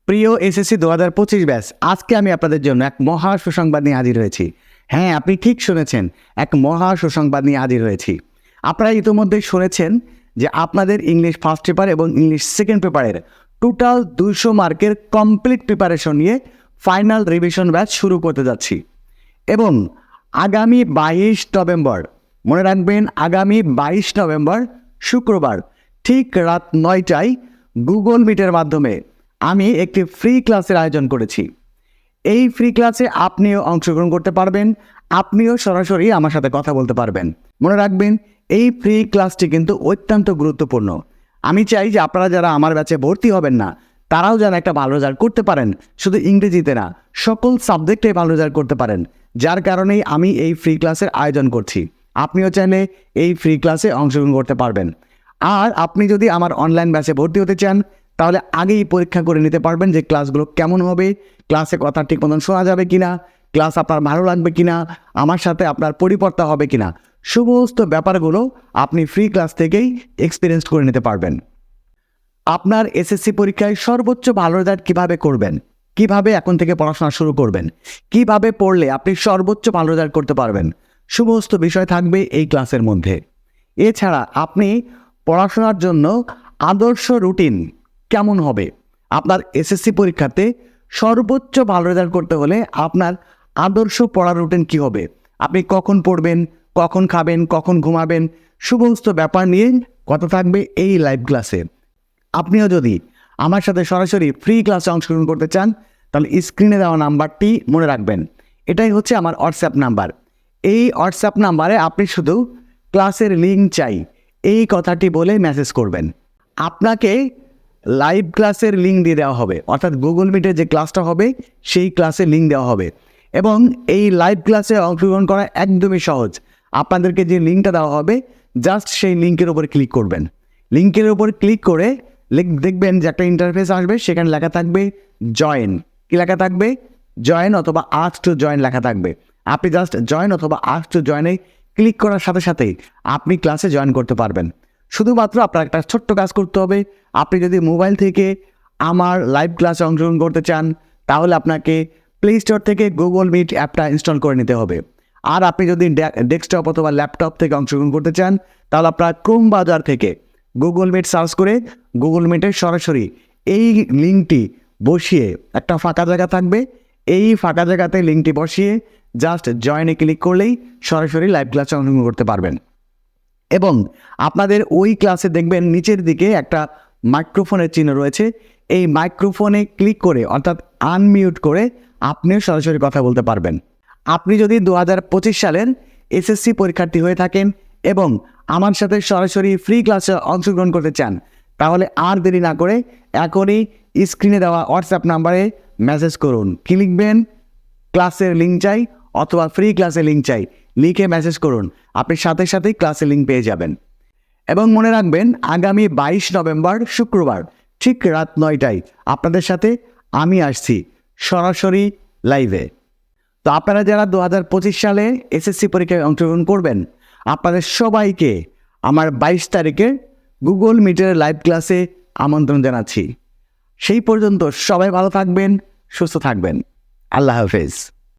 প্রিয় SSC 2025 batch, আজকে আমি আপনাদের জন্য এক মহা সুসংবাদ নিয়ে হাজির হয়েছি। হ্যাঁ, আপনি ঠিক শুনেছেন, এক মহা সুসংবাদ নিয়ে হাজির হয়েছি। আপনারা ইতিমধ্যেই শুনেছেন যে আপনাদের ইংলিশ ফার্স্ট পেপার এবং ইংলিশ সেকেন্ড পেপারের টোটাল 200 মার্কের কমপ্লিট প্রিপারেশন নিয়ে ফাইনাল রিভিশন ব্যাচ শুরু করতে যাচ্ছি। এবং আগামী 22 নভেম্বর, মনে রাখবেন, আগামী 22 নভেম্বর শুক্রবার ঠিক রাত 9টায় গুগল মিটের মাধ্যমে আমি একটি ফ্রি ক্লাসের আয়োজন করেছি। এই ফ্রি ক্লাসে আপনিও অংশগ্রহণ করতে পারবেন, আপনিও সরাসরি আমার সাথে কথা বলতে পারবেন। মনে রাখবেন, এই ফ্রি ক্লাসটি কিন্তু অত্যন্ত গুরুত্বপূর্ণ। আমি চাই যে আপনারা যারা আমার ব্যাচে ভর্তি হবেন না, তারাও যেন একটা ভালো রেজাল্ট করতে পারেন, শুধু ইংরেজিতে না, সকল সাবজেক্টে ভালো রেজাল্ট করতে পারেন। যার কারণেই আমি এই ফ্রি ক্লাসের আয়োজন করছি। আপনিও চাইলে এই ফ্রি ক্লাসে অংশগ্রহণ করতে পারবেন। আর আপনি যদি আমার অনলাইন ব্যাচে ভর্তি হতে চান, তাহলে আগেই পরীক্ষা করে নিতে পারবেন যে ক্লাসগুলো কেমন হবে, ক্লাসে কথা ঠিক মতন শোনা যাবে কিনা, ক্লাস আপনার ভালো লাগবে কিনা, আমার সাথে আপনার পরিবর্তন হবে কিনা, সমস্ত ব্যাপারগুলো আপনি ফ্রি ক্লাস থেকেই এক্সপিরিয়েন্স করে নিতে পারবেন। আপনার এসএসসি পরীক্ষায় সর্বোচ্চ ভালো রেজাল্ট কীভাবে করবেন, কিভাবে এখন থেকে পড়াশোনা শুরু করবেন, কিভাবে পড়লে আপনি সর্বোচ্চ ভালো রেজাল্ট করতে পারবেন, সমস্ত বিষয় থাকবে এই ক্লাসের মধ্যে। এছাড়া আপনি পড়াশোনার জন্য আদর্শ রুটিন কেমন হবে, আপনার এসএসসি পরীক্ষাতে সর্বোচ্চ ভালো রেজাল্ট করতে হলে আপনার আদর্শ পড়ার রুটিন কী হবে, আপনি কখন পড়বেন, কখন খাবেন, কখন ঘুমাবেন, সমস্ত ব্যাপার নিয়ে কথা থাকবে এই লাইভ ক্লাসে। আপনিও যদি আমার সাথে সরাসরি ফ্রি ক্লাসে অংশগ্রহণ করতে চান, তাহলে স্ক্রিনে দেওয়া নাম্বারটি মনে রাখবেন, এটাই হচ্ছে আমার হোয়াটসঅ্যাপ নাম্বার। এই হোয়াটসঅ্যাপ নাম্বারে আপনি শুধু ক্লাসের লিঙ্ক চাই এই কথাটি বলে মেসেজ করবেন। আপনাকে লাইভ ক্লাসের লিঙ্ক দিয়ে দেওয়া হবে, অর্থাৎ গুগল মিটে যে ক্লাসটা হবে সেই ক্লাসের লিঙ্ক দেওয়া হবে। এবং এই লাইভ ক্লাসে অংশগ্রহণ করা একদমই সহজ। আপনাদেরকে যে লিঙ্কটা দেওয়া হবে, জাস্ট সেই লিঙ্কের উপর ক্লিক করবেন। লিঙ্কের উপর ক্লিক করে দেখবেন যে একটা ইন্টারফেস আসবে, সেখানে লেখা থাকবে জয়েন। কি লেখা থাকবে? জয়েন অথবা আস্ক টু জয়েন লেখা থাকবে। আপনি জাস্ট জয়েন অথবা আস্ক টু জয়েনে ক্লিক করার সাথে সাথেই আপনি ক্লাসে জয়েন করতে পারবেন। শুধুমাত্র আপনার একটা ছোট্ট কাজ করতে হবে। আপনি যদি মোবাইল থেকে আমার লাইভ ক্লাসে অংশগ্রহণ করতে চান, তাহলে আপনাকে প্লে স্টোর থেকে গুগল মিট অ্যাপটা ইনস্টল করে নিতে হবে। আর আপনি যদি ডেস্কটপ অথবা ল্যাপটপ থেকে অংশগ্রহণ করতে চান, তাহলে আপনার ক্রোম বাজার থেকে গুগল মিট সার্চ করে গুগল মিটের সরাসরি এই লিঙ্কটি বসিয়ে, একটা ফাঁকা জায়গা থাকবে, এই ফাঁকা জায়গাতে লিঙ্কটি বসিয়ে জাস্ট জয়েনে ক্লিক করলেই সরাসরি লাইভ ক্লাসে অংশগ্রহণ করতে পারবেন। এবং আপনাদের ওই ক্লাসে দেখবেন নিচের দিকে একটা মাইক্রোফোনের চিহ্ন রয়েছে। এই মাইক্রোফোনে ক্লিক করে, অর্থাৎ আনমিউট করে আপনিও সরাসরি কথা বলতে পারবেন। আপনি যদি 2025 সালের এসএসসি পরীক্ষার্থী হয়ে থাকেন এবং আমার সাথে সরাসরি ফ্রি ক্লাসে অংশগ্রহণ করতে চান, তাহলে আর দেরি না করে এখনই স্ক্রিনে দেওয়া হোয়াটসঅ্যাপ নাম্বারে মেসেজ করুন। কি লিখবেন? ক্লাসের লিঙ্ক চাই অথবা ফ্রি ক্লাসের লিঙ্ক চাই, লিখে মেসেজ করুন। আপনি সাথে সাথেই ক্লাসের লিঙ্ক পেয়ে যাবেন। এবং মনে রাখবেন, আগামী 22 নভেম্বর শুক্রবার ঠিক রাত 9টায় আপনাদের সাথে আমি আসছি সরাসরি লাইভে। তো আপনারা যারা 2025 সালে এসএসসি পরীক্ষায় অংশগ্রহণ করবেন, আপনাদের সবাইকে আমার 22 তারিখে গুগল মিটের লাইভ ক্লাসে আমন্ত্রণ জানাচ্ছি। সেই পর্যন্ত সবাই ভালো থাকবেন, সুস্থ থাকবেন। আল্লাহ হাফেজ।